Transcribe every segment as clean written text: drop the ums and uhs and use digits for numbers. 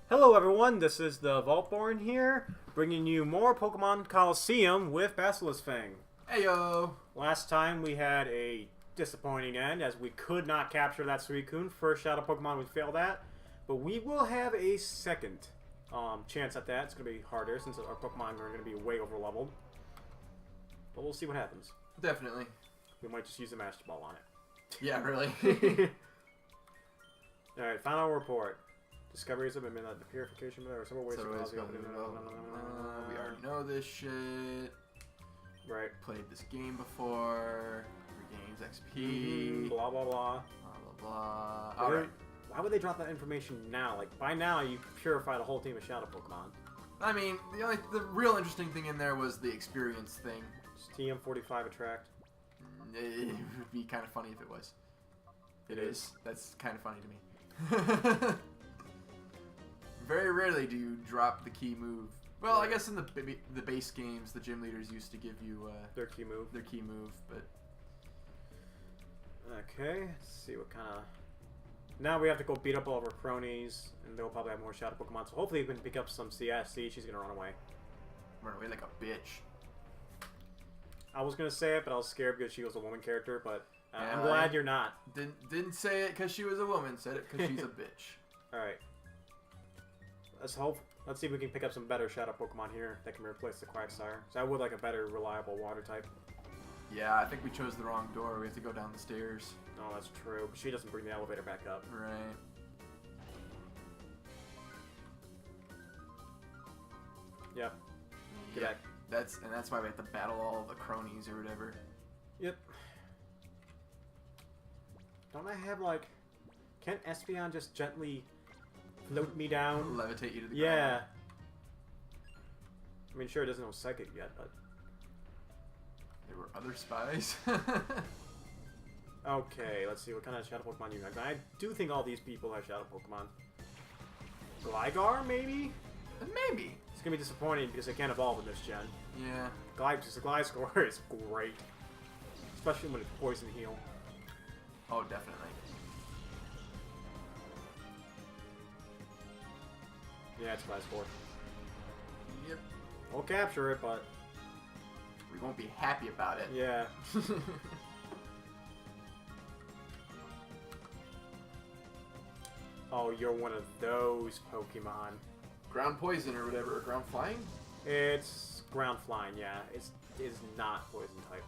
Hello everyone, this is the Vaultborn here, bringing you more Pokemon Coliseum with Basilisk Fang. Heyo! Last time we had a disappointing end as we could not capture that Suicune. First Shadow Pokemon we failed at, but we will have a second chance at that. It's going to be harder since our Pokemon are going to be way over leveled. But we'll see what happens. Definitely. We might just use a Master Ball on it. Yeah, really. Alright, final report. Discoveries have been made that the purification or several ways to cause the opening. We already know this shit. Right. Played this game before. Regains XP. Blah blah blah. Blah blah blah. Alright. Why would they drop that information now? Like, by now you purified a whole team of Shadow Pokemon. I mean, the real interesting thing in there was the experience thing. Does TM45 attract? It would be kind of funny if it was. It is. That's kind of funny to me. Very rarely do you drop the key move. Well, I guess in the base games, the gym leaders used to give you their key move. But okay, let's see what kind of. Now we have to go beat up all of our cronies, and they'll probably have more Shadow Pokemon. So hopefully we can pick up some CS. See, she's gonna run away. Run away like a bitch. I was gonna say it, but I was scared because she was a woman character. But Yeah, I'm glad you're not. Didn't say it because she was a woman. Said it because she's a bitch. All right. Let's see if we can pick up some better Shadow Pokemon here that can replace the Quagsire. So I would like a better, reliable water type. Yeah, I think we chose the wrong door. We have to go down the stairs. No, that's true. But she doesn't bring the elevator back up. Right. Yep. Get Yeah. back. That's why we have to battle all the cronies or whatever. Yep. Don't I have like? Can't Espeon just gently float me down? Levitate you to the ground. Yeah. I mean, sure, it doesn't know Psychic yet, but. There were other spies. Okay, let's see what kind of Shadow Pokemon you have. I do think all these people have Shadow Pokemon. Gligar, maybe? Maybe. It's gonna be disappointing because they can't evolve in this gen. Yeah. The Gliscor is great. Especially when it's Poison Heal. Oh, definitely. Yeah, it's Gliscor. Yep. We'll capture it, but... We won't be happy about it. Yeah. Oh, you're one of those Pokemon. Ground poison or whatever, or ground flying? It's ground flying, yeah. It is not poison type.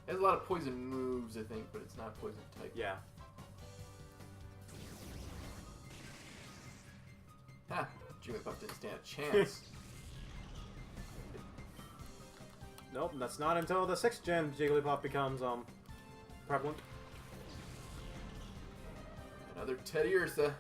It has a lot of poison moves, I think, but it's not poison type. Yeah. Ha! Jigglypuff didn't stand a chance. Nope, that's not until the 6th gen Jigglypuff becomes prevalent. Another Teddy Ursa.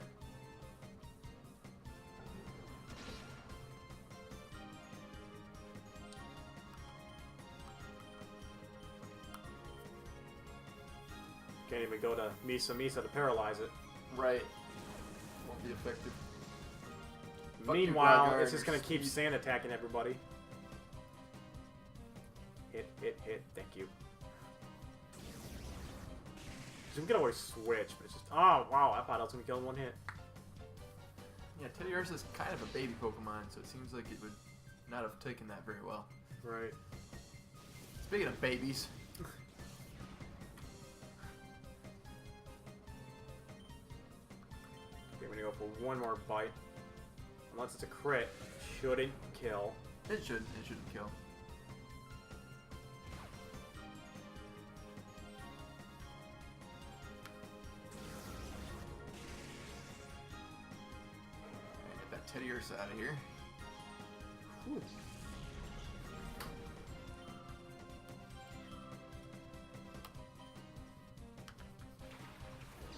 Can't even go to Misa to paralyze it. Right. Won't be effective. Fuck you, Meanwhile, Gligar, it's just gonna keep speed. sand attacking everybody. Hit, thank you. So we can always switch, but it's just... Oh, wow, I thought I was gonna kill in one hit. Yeah, Teddy Ursa is kind of a baby Pokemon, so it seems like it would not have taken that very well. Right. Speaking of babies. Okay, I'm gonna go for one more bite. Unless it's a crit, shouldn't kill. It shouldn't kill. Get that Teddy Ursa out of here. Whew.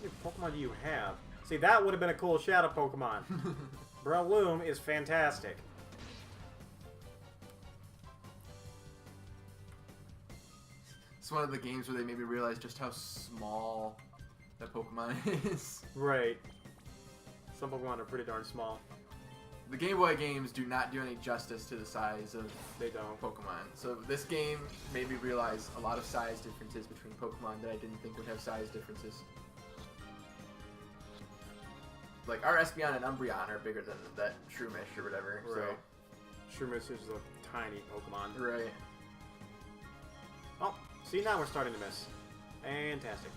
What Pokemon do you have? See, that would have been a cool Shadow Pokemon. Breloom is fantastic. It's one of the games where they made me realize just how small that Pokemon is. Right. Some Pokemon are pretty darn small. The Game Boy games do not do any justice to the size of They don't. Pokemon. So this game made me realize a lot of size differences between Pokemon that I didn't think would have size differences. like our Espeon and Umbreon are bigger than that Shroomish or whatever. Right. Shroomish is a tiny Pokemon. So. Right. Oh, see, now we're starting to miss. Fantastic.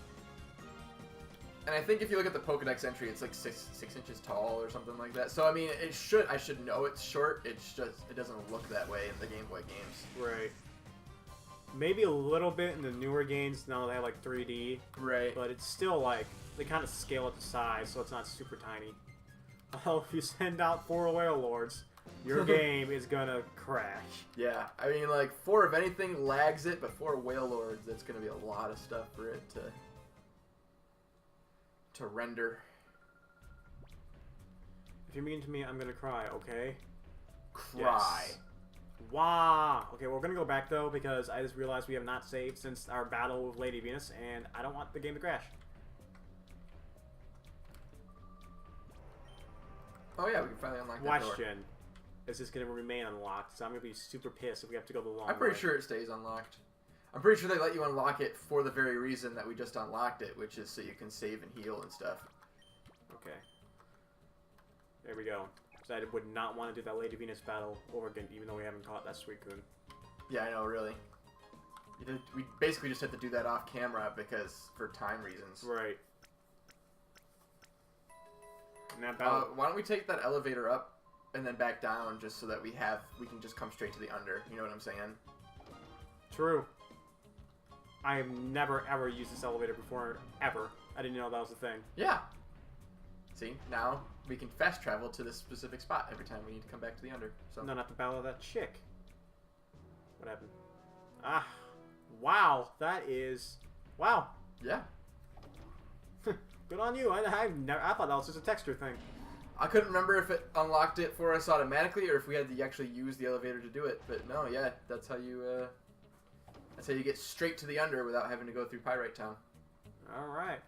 And I think if you look at the Pokedex entry, it's like 6 inches tall or something like that. So I mean, I should know it's short. It's just it doesn't look that way in the Game Boy games. Right. Maybe a little bit in the newer games now they have like 3D. Right. But it's still like they kind of scale it to size, so it's not super tiny. Oh, if you send out 4 Wailords, your game is gonna crash. Yeah, I mean, like 4 if anything lags it, but 4 Wailords, that's gonna be a lot of stuff for it to render. If you're mean to me, I'm gonna cry. Okay. Cry. Yes. Wow. Okay, we're gonna go back though because I just realized we have not saved since our battle with Lady Venus, and I don't want the game to crash. Oh yeah, we can finally unlock that door. Question: is this gonna remain unlocked? So I'm gonna be super pissed if we have to go the long way. I'm pretty sure it stays unlocked. I'm pretty sure they let you unlock it for the very reason that we just unlocked it, which is so you can save and heal and stuff. Okay. There we go. So I would not want to do that Lady Venus battle over again, even though we haven't caught that Suicune. Yeah, I know, really. We basically just had to do that off camera because for time reasons. Right. And that battle. Why don't we take that elevator up and then back down just so that we can just come straight to the under. You know what I'm saying? True. I've never ever used this elevator before, ever. I didn't know that was a thing. Yeah. See, now we can fast travel to this specific spot every time we need to come back to the under. So. No, not the battle of that chick. What happened? Ah, wow, that is, wow. Yeah. Good on you. I thought that was just a texture thing. I couldn't remember if it unlocked it for us automatically or if we had to actually use the elevator to do it. But no, yeah, that's how you get straight to the under without having to go through Pyrite Town. All right.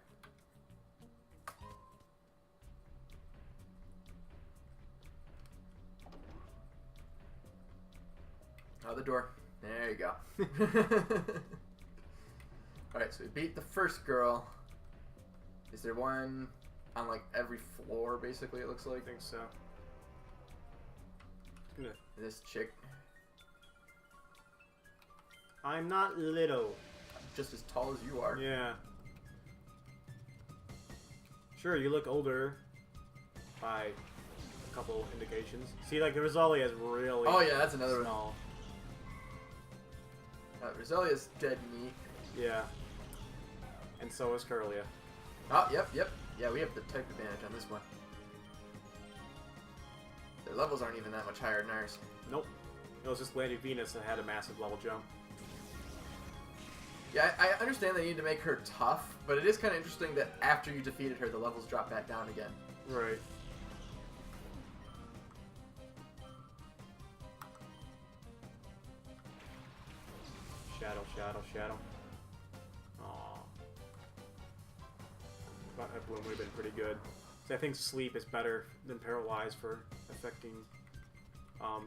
Oh, the door. There you go. Alright, so we beat the first girl. Is there one on like every floor, basically, it looks like? I think so. This chick. I'm not little. Just as tall as you are. Yeah. Sure, you look older by a couple indications. See, like, the Rosalia is really Oh, yeah, that's another small. one. Rosalia's dead neat. Yeah. And so is Curlia. Oh, yep. Yeah, we have the type advantage on this one. Their levels aren't even that much higher than ours. Nope. It was just Lady Venus that had a massive level jump. Yeah, I understand they need to make her tough, but it is kind of interesting that after you defeated her, the levels drop back down again. Right. Shadow. Aww. That bloom would have been pretty good. So I think sleep is better than paralyze for affecting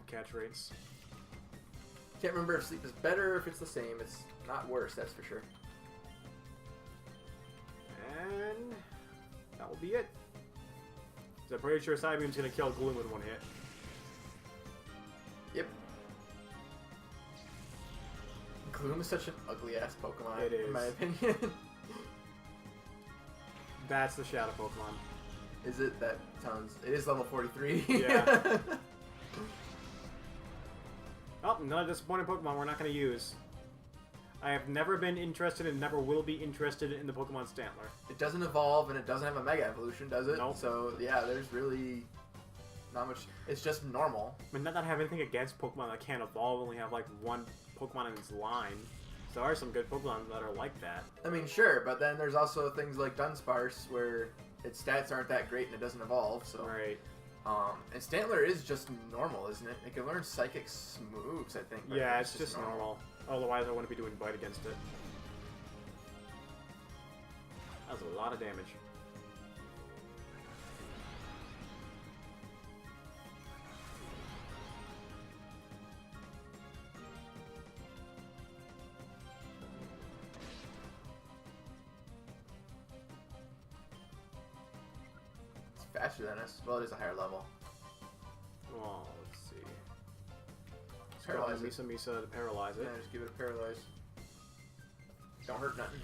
catch rates. Can't remember if sleep is better or if it's the same. It's not worse, that's for sure. And that will be it. So I'm pretty sure Psybeam's gonna kill Gloom with one hit. Yep. Gloom is such an ugly-ass Pokemon, It is. in my opinion. That's the Shadow Pokemon. Is it? That sounds... It is level 43. Yeah. Oh, another disappointing Pokemon we're not going to use. I have never been interested and never will be interested in the Pokemon Stantler. It doesn't evolve and it doesn't have a Mega Evolution, does it? Nope. So, yeah, there's really not much... It's just normal. I mean, not that I have anything against Pokemon that can't evolve, only have like one Pokemon in its line. There are some good Pokemon that are like that. I mean, sure, but then there's also things like Dunsparce where its stats aren't that great and it doesn't evolve, so... Right. And Stantler is just normal, isn't it? It can learn Psychic moves, I think. Yeah, it's just normal. Otherwise, I wouldn't be doing Bite against it. That was a lot of damage. faster than us. Well, it is a higher level. Well, let's see. Paralyze it. Misa to paralyze it. Yeah, just give it a paralyze. Don't hurt nothing.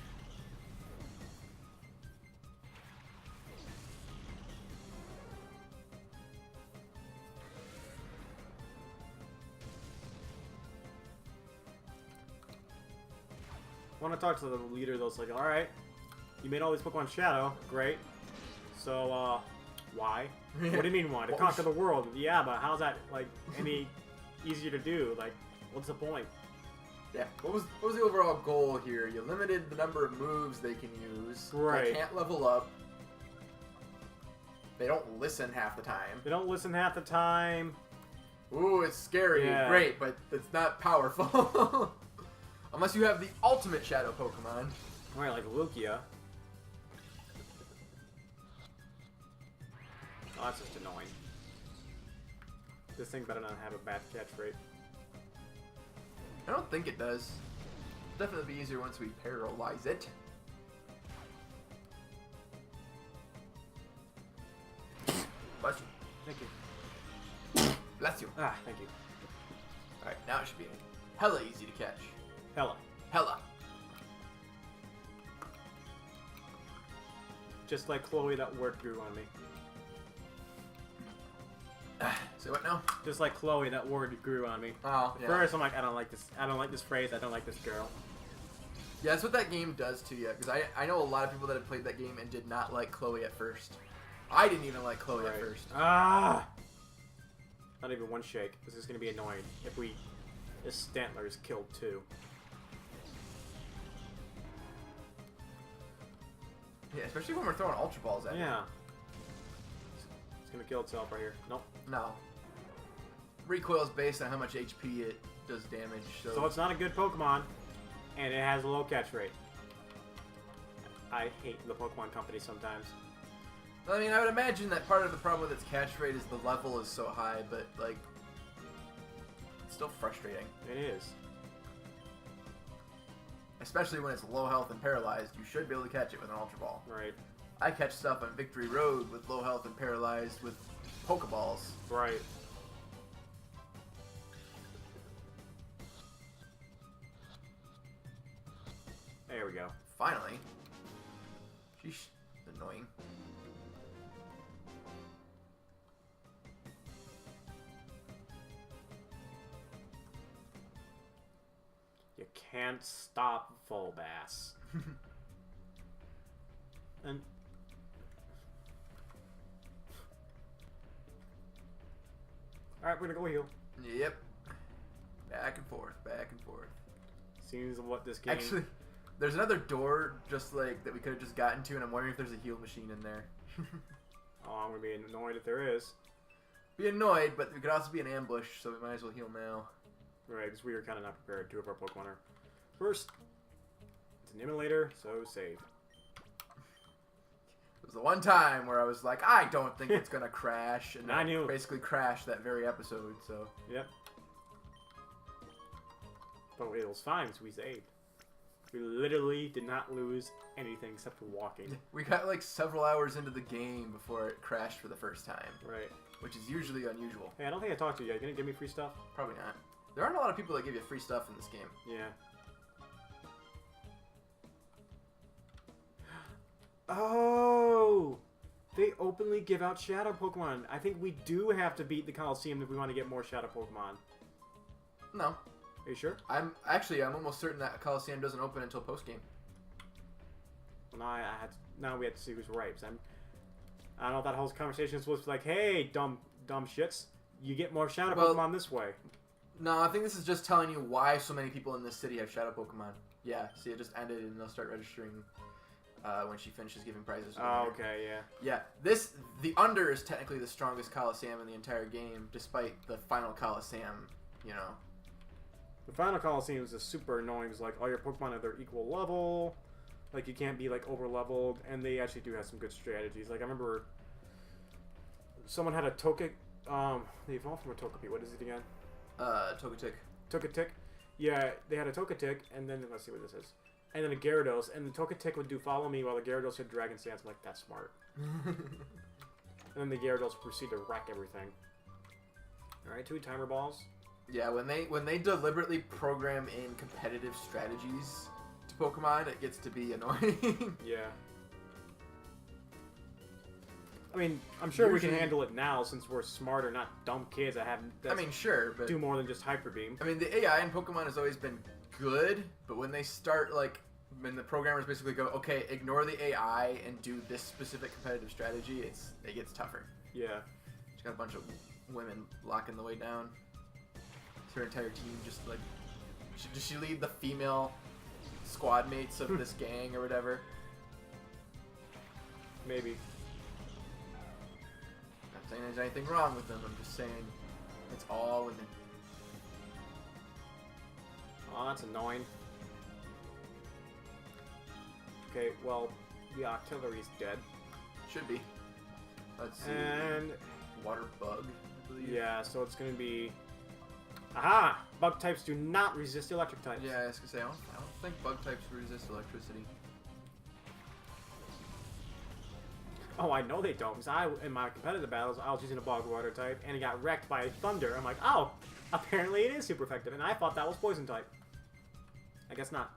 I want to talk to the leader though. It's like, alright, you made all these Pokemon Shadow. Great. So, why? What do you mean why? To conquer the world. Yeah, but how's that, like, any easier to do? Like, what's the point? Yeah. What was the overall goal here? You limited the number of moves they can use. Right. They can't level up. They don't listen half the time. They don't listen half the time. Ooh, it's scary. Yeah. Great, but it's not powerful. Unless you have the ultimate Shadow Pokemon. Right, like Lugia. Oh, that's just annoying. This thing better not have a bad catch rate. I don't think it does. It'll definitely be easier once we paralyze it. Bless you. Thank you. Bless you. Ah, thank you. Alright, now it should be hella easy to catch. Hella. Hella. Just like Chloe, that word grew on me. Say what now? Just like Chloe, that word grew on me. Oh, yeah. First, I'm like, I don't like this. I don't like this phrase. I don't like this girl. Yeah, that's what that game does to you. Because I know a lot of people that have played that game and did not like Chloe at first. I didn't even like Chloe at first. Ah! Not even one shake. This is going to be annoying if this Stantler is killed too. Yeah, especially when we're throwing Ultra Balls at it. Yeah. It's going to kill itself right here. Nope. No. Recoil is based on how much HP it does damage. So it's not a good Pokemon, and it has a low catch rate. I hate the Pokemon company sometimes. I mean, I would imagine that part of the problem with its catch rate is the level is so high, but, like, it's still frustrating. It is. Especially when it's low health and paralyzed, you should be able to catch it with an Ultra Ball. Right. I catch stuff on Victory Road with low health and paralyzed with Pokeballs. Right. There we go. Finally. Sheesh. Annoying. You can't stop Vaubas. And alright, we're gonna go heal. Yep. Back and forth, back and forth. Seems what this game. Actually, there's another door just like that we could have just gotten to, and I'm wondering if there's a heal machine in there. Oh, I'm gonna be annoyed if there is. Be annoyed, but it could also be an ambush, so we might as well heal now. Right, because we are kind of not prepared. Two of our Pokemon are. First, it's an emulator, so save. It was the one time where I was like, I don't think it's gonna crash, and I knew. it basically crashed that very episode. So Yep. But it was fine, so we saved. We literally did not lose anything except for walking. we got like several hours into the game before it crashed for the first time, Right. which is usually unusual. Hey, I don't think I talked to you yet. You gonna give me free stuff? Probably not. There aren't a lot of people that give you free stuff in this game. Yeah. Oh! They openly give out Shadow Pokemon. I think we do have to beat the Coliseum if we want to get more Shadow Pokemon. No. Are you sure? I'm almost certain that Coliseum doesn't open until post game. Well, now we have to see who's right. 'Cause I don't know if that whole conversation is supposed to be like, hey, dumb shits, you get more Shadow Pokemon this way. No, I think this is just telling you why so many people in this city have Shadow Pokemon. Yeah, see, it just ended, and they'll start registering when she finishes giving prizes. Oh, okay, yeah. Yeah, the Under is technically the strongest Coliseum in the entire game, despite the final Coliseum, you know. The final Coliseum is just super annoying. It's like all your Pokemon are their equal level. Like you can't be like over leveled, and they actually do have some good strategies. Like I remember someone had a they evolved from a Togepi. What is it again? Togetic. Togetic. Yeah, they had a Togetic, and then let's see what this is. And then a Gyarados, and the Togetic would do follow me while the Gyarados had Dragon Stance. I'm like, that's smart. And then the Gyarados proceed to wreck everything. Alright, 2 timer balls. Yeah, when they deliberately program in competitive strategies to Pokemon, it gets to be annoying. Yeah. I mean, I'm sure we Usually- can handle it now since we're smarter, not dumb kids that I mean, sure, but do more than just Hyper Beam. I mean, the AI in Pokemon has always been good, but when they start, like, when the programmers basically go, okay, ignore the AI and do this specific competitive strategy, it gets tougher. Yeah. She's got a bunch of women locking the way down. Her entire team just, like, does she lead the female squad mates of this gang or whatever? Maybe. Not saying there's anything wrong with them, I'm just saying it's all women. Oh, that's annoying. Okay, well, the artillery's dead. Should be. Let's see. And Water bug, I believe. yeah, so it's gonna be. Aha! Bug types do not resist electric types. Yeah, I was gonna say I don't think bug types resist electricity. Oh, I know they don't, because in my competitive battles, I was using a bog water type, and it got wrecked by thunder. I'm like, oh, apparently it is super effective, and I thought that was poison type. I guess not.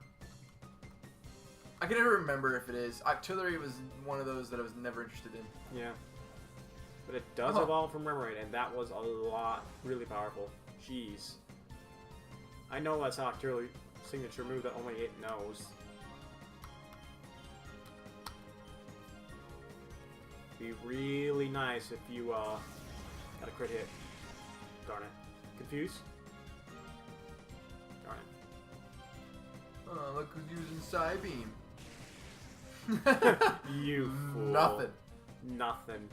I can never remember if it is. Artillery was one of those that I was never interested in. Yeah. But it does evolve from Remoraid, and that was a lot, really powerful. Jeez. I know that's Artillery signature move that only it knows. Be really nice if you got a crit hit. Darn it. Confused? Darn it. Oh, look who's using Psybeam. You fool. Nothing. Nothing.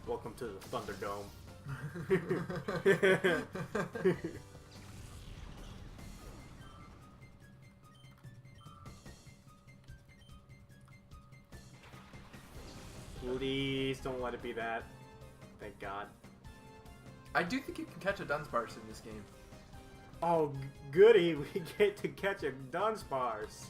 Welcome to the Thunderdome. Please don't let it be that. Thank God. I do think you can catch a Dunsparce in this game. Oh, goody, we get to catch a Dunsparce.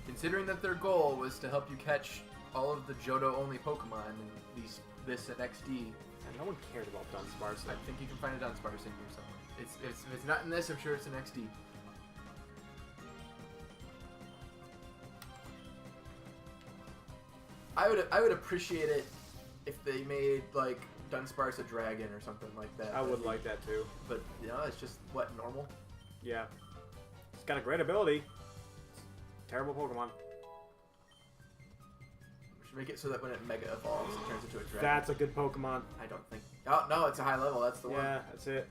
Considering that their goal was to help you catch all of the Johto-only Pokemon in this and XD, And no one cared about Dunsparce. I think you can find a Dunsparce in here somewhere. If it's not in this, I'm sure it's in XD. I would appreciate it if they made like Dunsparce a dragon or something like that. I would like that too. But you know, it's just what normal. Yeah. It's got a great ability. Terrible Pokemon. We should make it so that when it Mega Evolves, it turns into a dragon. That's a good Pokemon. I don't think. Oh no, it's a high level. That's the one. Yeah, that's it.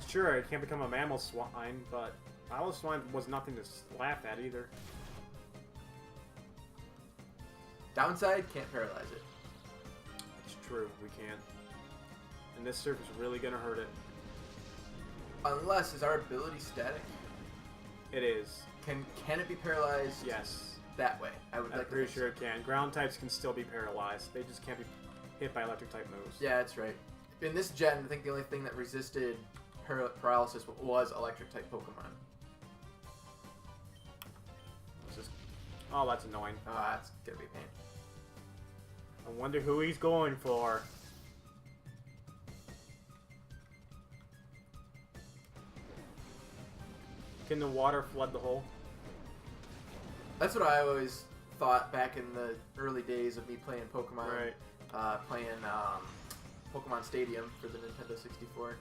Sure, it can't become a mammal swine, but mammal swine was nothing to laugh at either. Downside, can't paralyze it. It's true, we can't. And this surf is really gonna hurt it. Unless, is our ability static? It is. Can it be paralyzed? Yes. That way. I would I'm like to pretty think sure so. it can. Ground types can still be paralyzed. They just can't be hit by electric type moves. Yeah, that's right. In this gen, I think the only thing that resisted paralysis was electric type Pokemon. It's just... Oh, that's annoying. That's gonna be a pain. I wonder who he's going for. Can the water flood the hole? That's what I always thought back in the early days of me playing Pokemon. Right. Playing Pokemon Stadium for the Nintendo 64.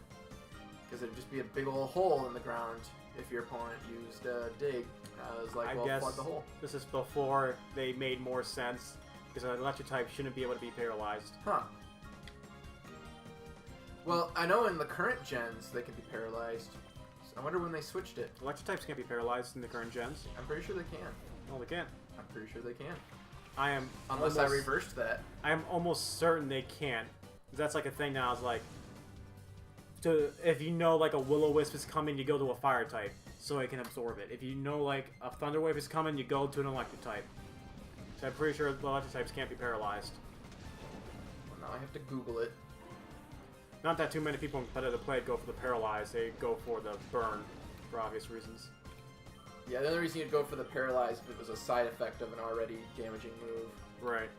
Because it'd just be a big old hole in the ground if your opponent used Dig. I was like, I well, guess flood the hole. this is before they made more sense, because an electric type shouldn't be able to be paralyzed. Huh. Well, I know in the current gens they can be paralyzed. So I wonder when they switched it. Electric types can't be paralyzed in the current gens. I'm pretty sure they can. No, they can't. I'm pretty sure they can. I am Unless almost, I reversed that. I am almost certain they can't. 'Cause that's like a thing now. It's like, if you know like a Will-O-Wisp is coming, you go to a fire type so it can absorb it. If you know like a Thunder Wave is coming, you go to an electric type. So I'm pretty sure the electric types can't be paralyzed. Well, now I have to Google it. Not that too many people in competitive play go for the paralyzed. They go for the burn, for obvious reasons. Yeah, the only reason you'd go for the paralyzed if it was a side effect of an already damaging move. Right.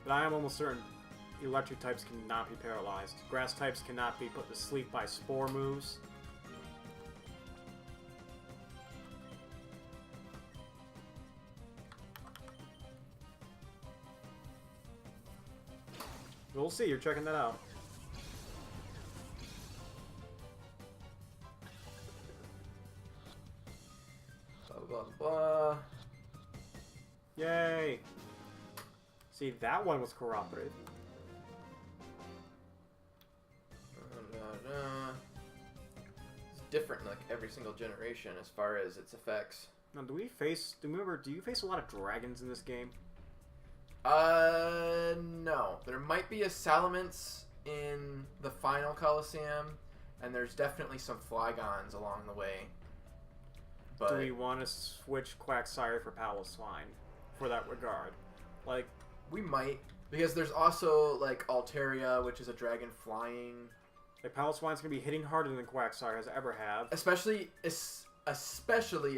But I am almost certain electric types cannot be paralyzed. Grass types cannot be put to sleep by spore moves. We'll see, you're checking that out. Blah, blah, blah. Yay! See, that one was cooperative. It's different like every single generation as far as its effects. Now, do you face a lot of dragons in this game? No. There might be a Salamence in the final Coliseum, and there's definitely some Flygons along the way. But Do we want to switch Quagsire for Paloswine for that regard? Like, we might, because there's also like Altaria, which is a dragon flying. like Paloswine's gonna be hitting harder than Quagsire has ever have. Especially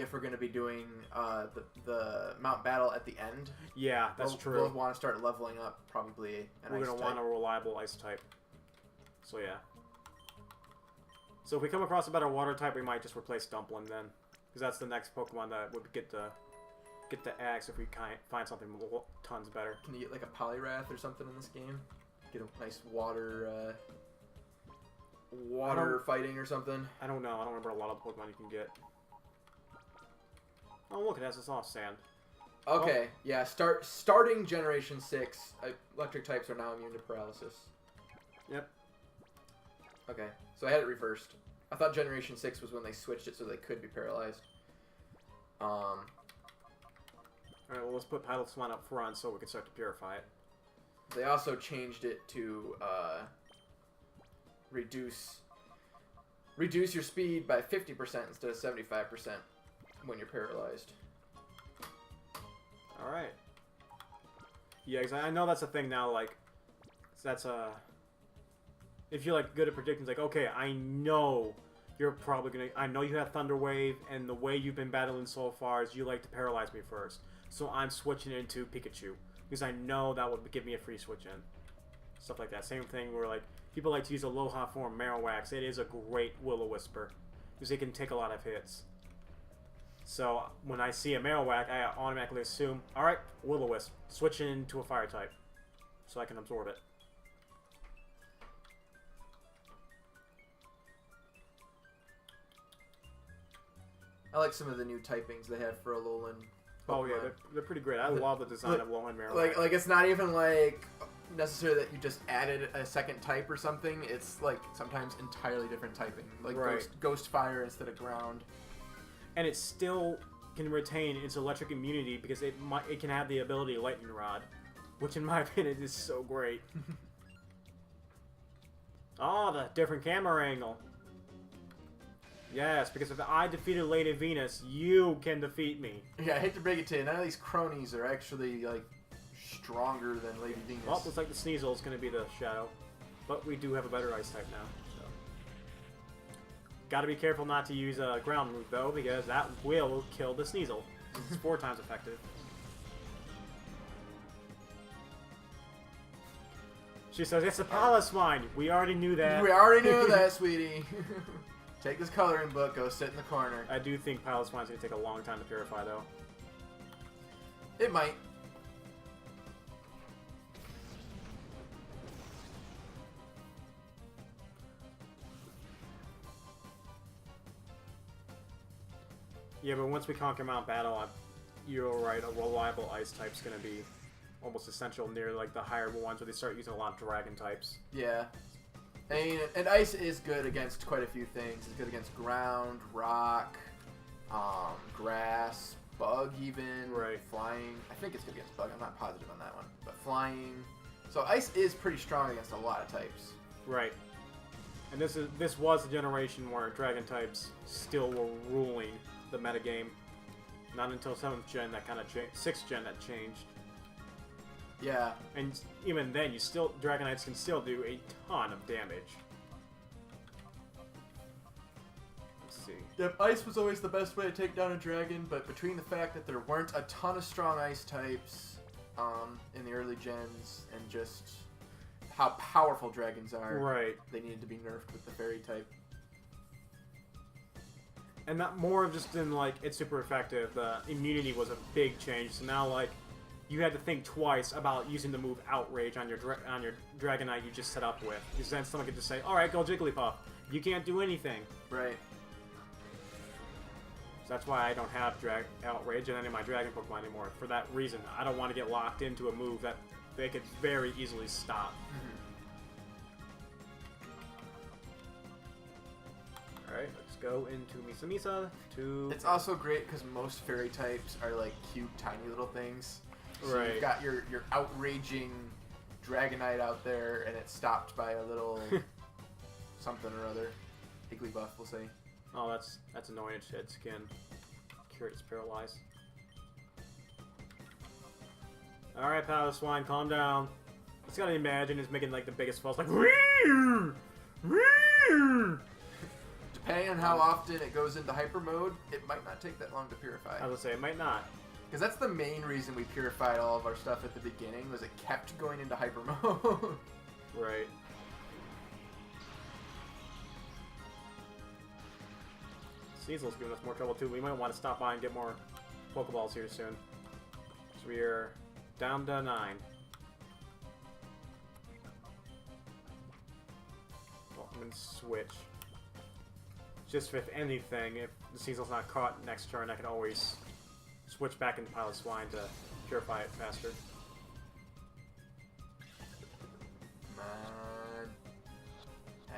if we're going to be doing the Mount Battle at the end. Yeah, that's true. We'll want to start leveling up probably We're gonna want a reliable ice type. So yeah. So if we come across a better water type, we might just replace Dumpling then, because that's the next Pokemon that would get the axe if we find something tons better. Can you get like a Poliwrath or something in this game? Get a nice water fighting or something. I don't know. I don't remember a lot of Pokemon you can get. Oh look, it has this off sand. Okay, yeah. Starting Generation 6, electric types are now immune to paralysis. Yep. Okay, so I had it reversed. I thought Generation 6 was when they switched it so they could be paralyzed. Alright, well let's put Paloswine up front so we can start to purify it. They also changed it to reduce your speed by 50% instead of 75% when you're paralyzed. Alright. Yeah, because I know that's a thing now, like, that's a... If you're, like, good at predicting, like, okay, I know you're probably gonna... I know you have Thunder Wave, and the way you've been battling so far is you like to paralyze me first. So I'm switching into Pikachu, because I know that would give me a free switch in. Stuff like that. Same thing where, like, people like to use Aloha form Marowak. It is a great Will-O-Wisper, because it can take a lot of hits. So when I see a Marowak, I automatically assume, alright, Will-O-Wisp, switch into a fire type, so I can absorb it. I like some of the new typings they have for Alolan Pokemon. Oh yeah, they're pretty great. I love the design of Alolan Marowak. Like it's not even like necessarily that you just added a second type or something. It's like sometimes entirely different typing, like Right. ghost fire instead of ground. And it still can retain its electric immunity because it can have the ability Lightning Rod, which in my opinion is so great. Oh, the different camera angle. Yes, because if I defeated Lady Venus, you can defeat me. Yeah, I hate to break it to you, none of these cronies are actually like stronger than Lady Venus. Well, looks like the Sneasel is going to be the Shadow, but we do have a better Ice type now. So. Gotta be careful not to use a ground move though, because that will kill the Sneasel. It's 4 times effective. She says, it's a Paloswine! We already knew that. We already knew that, sweetie. Take this coloring book, go sit in the corner. I do think Paloswine's going to take a long time to purify though. It might. Yeah, but once we conquer Mount Battle, you're right, a reliable Ice type's going to be almost essential near like the higher ones where they start using a lot of Dragon types. Yeah. I mean, and Ice is good against quite a few things. It's good against ground, rock, grass, bug even. Right. Flying. I think it's good against bug. I'm not positive on that one. But flying. So Ice is pretty strong against a lot of types. Right. And this was a generation where Dragon types still were ruling the metagame. Not until 7th gen that kind of 6th gen that changed. Yeah. And even then, Dragonites can still do a ton of damage. Let's see. Yep, Ice was always the best way to take down a dragon, but between the fact that there weren't a ton of strong Ice types in the early gens and just how powerful dragons are. Right. They needed to be nerfed with the fairy type. And not more of just in like it's super effective. The immunity was a big change. So now like you had to think twice about using the move Outrage on your Dragonite you just set up with. Because then someone could just say, "All right, go Jigglypuff. You can't do anything." Right. So that's why I don't have Outrage in any of my Dragon Pokemon anymore. For that reason, I don't want to get locked into a move that they could very easily stop. Alright, let's go into Misa to... It's also great because most fairy types are like cute, tiny little things. So Right. you've got your outraging Dragonite out there, and it's stopped by a little something or other. Higglybuff, we'll say. Oh, that's annoying. It's shed skin. Curious Paralyze. Alright, Palace Swine, calm down. I just gotta imagine it's making like the biggest falls, like Wee! Wee! Depending on how often it goes into hyper mode, it might not take that long to purify. I would say it might not. Because that's the main reason we purified all of our stuff at the beginning, was it kept going into hyper mode. Right. Sneasel's giving us more trouble too. We might want to stop by and get more Pokeballs here soon. So we are down to 9. Well, I'm going to switch. Just if anything, if the Sneasel's not caught next turn, I can always switch back into Pilot Swine to purify it faster.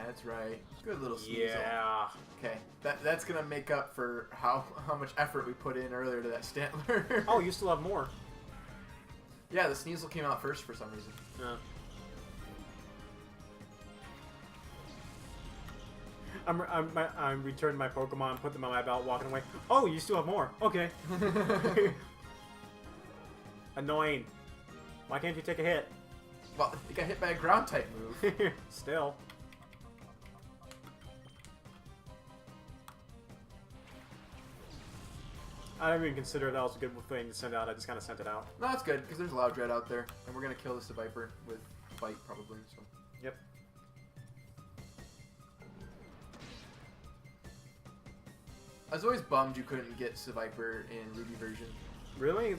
That's right. Good little Sneasel. Yeah. Okay, that's gonna make up for how much effort we put in earlier to that Stantler. Oh, you still have more. Yeah, the Sneasel came out first for some reason. Yeah. I'm returning my Pokemon, put them on my belt, walking away. Oh, you still have more. Okay. Annoying. Why can't you take a hit? Well, you got hit by a ground type move. Still. I didn't even consider that was a good thing to send out. I just kind of sent it out. No, it's good, because there's Loudred out there, and we're going to kill this Viper with Fight, probably. So. Yep. I was always bummed you couldn't get Seviper in Ruby version. Really?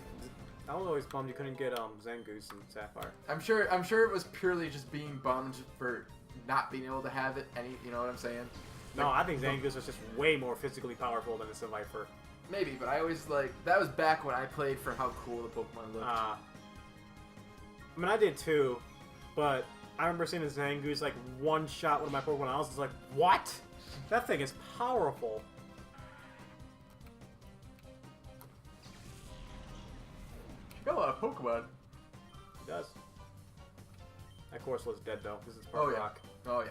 I was always bummed you couldn't get Zangoose and Sapphire. I'm sure it was purely just being bummed for not being able to have it. You know what I'm saying? No, I think Zangoose was just way more physically powerful than a Viper. Maybe, but I always that was back when I played for how cool the Pokemon looked. I mean, I did too, but I remember seeing a Zangoose like one shot one of my Pokemon. I was just like, what? That thing is powerful. Got a lot of Pokemon. It does. That course was dead though. This is part rock. Oh yeah.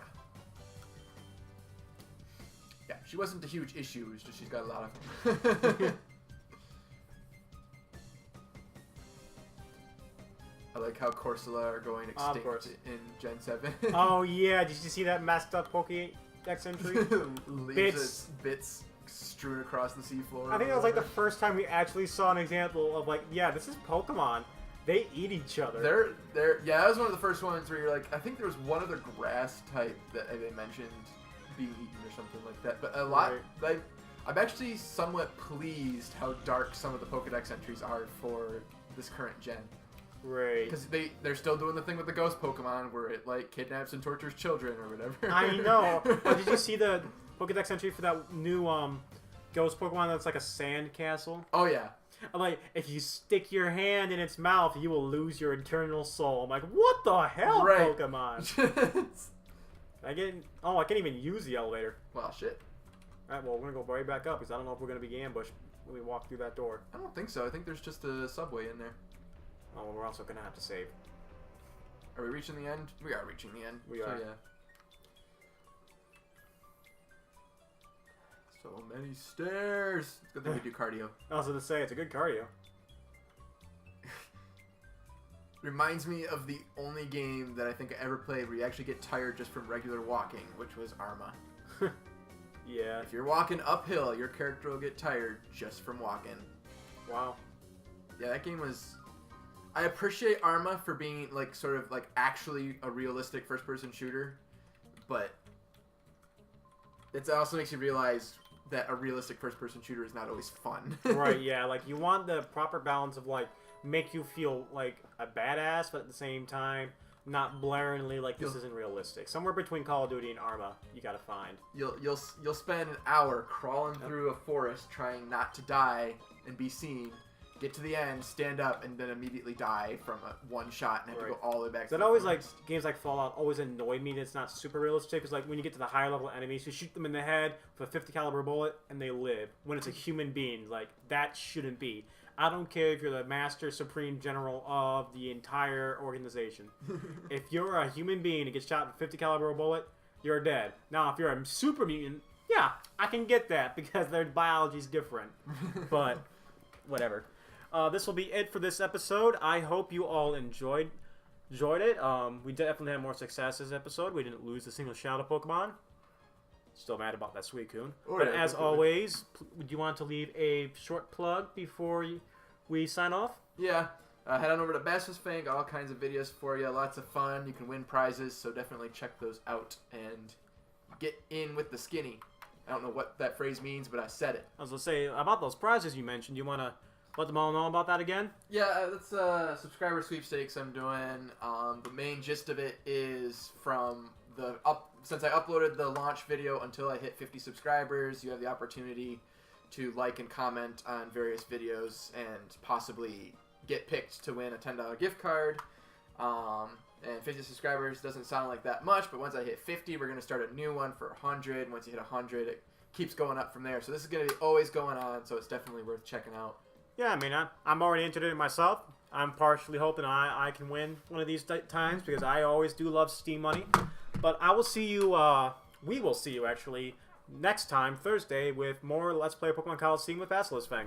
Yeah, she wasn't a huge issue. It's just she's got a lot of them. I like how Corsola are going extinct in Gen 7. Oh yeah, did you see that messed up Pokédex entry? Bits strewn across the seafloor. I think that was like the first time we actually saw an example of like, yeah, this is Pokemon. They eat each other. Yeah, that was one of the first ones where you're like, I think there was one other grass type that they mentioned being eaten or something like that. But a lot, like, I'm actually somewhat pleased how dark some of the Pokedex entries are for this current gen. Right. Because they're still doing the thing with the ghost Pokemon where it like kidnaps and tortures children or whatever. I know. But did you see the Pokedex entry for that new ghost Pokemon that's like a sand castle? Oh yeah. I'm like, if you stick your hand in its mouth, you will lose your eternal soul. I'm like, what the hell, Pokemon? I can't even use the elevator. Well, shit. Alright, well, we're gonna go right back up because I don't know if we're gonna be ambushed when we walk through that door. I don't think so. I think there's just a subway in there. Oh, well, we're also gonna have to save. Are we reaching the end? We are reaching the end. We are. Yeah. So many stairs. It's good that we do cardio. I was gonna say, it's a good cardio. Reminds me of the only game that I think I ever played where you actually get tired just from regular walking, which was Arma. Yeah. If you're walking uphill, your character will get tired just from walking. Wow. Yeah, that game was... I appreciate Arma for being like sort of like actually a realistic first-person shooter, but it also makes you realize that a realistic first-person shooter is not always fun. Right, yeah, like you want the proper balance of like make you feel like a badass, but at the same time not blaringly like this isn't realistic. Somewhere between Call of Duty and Arma, you gotta find. You'll spend an hour crawling through a forest trying not to die and be seen. Get to the end, stand up, and then immediately die from one shot and have to go all the way back. That always like games like Fallout always annoyed me that it's not super realistic. Because like when you get to the higher level enemies, you shoot them in the head with a 50 caliber bullet and they live. When it's a human being, like that shouldn't be. I don't care if you're the master supreme general of the entire organization. If you're a human being and gets shot with a 50 caliber bullet, you're dead. Now if you're a super mutant, yeah, I can get that because their biology's different. But whatever. This will be it for this episode. I hope you all enjoyed it. We definitely had more success this episode. We didn't lose a single Shadow Pokemon. Still mad about that Suicune. But as always, would you want to leave a short plug before we sign off? Yeah. Head on over to Bassus Fang. All kinds of videos for you. Lots of fun. You can win prizes, so definitely check those out and get in with the skinny. I don't know what that phrase means, but I said it. I was going to say, about those prizes you mentioned, you want to let them all know about that again? Yeah, that's subscriber sweepstakes I'm doing. The main gist of it is from since I uploaded the launch video until I hit 50 subscribers, you have the opportunity to like and comment on various videos and possibly get picked to win a $10 gift card. And 50 subscribers doesn't sound like that much, but once I hit 50, we're going to start a new one for 100. Once you hit 100, it keeps going up from there. So this is going to be always going on, so it's definitely worth checking out. Yeah, I mean, I'm already entered it myself. I'm partially hoping I can win one of these times because I always do love Steam money. But I will see you, we will see you actually, next time, Thursday, with more Let's Play Pokemon Coliseum with Basilisk Fang.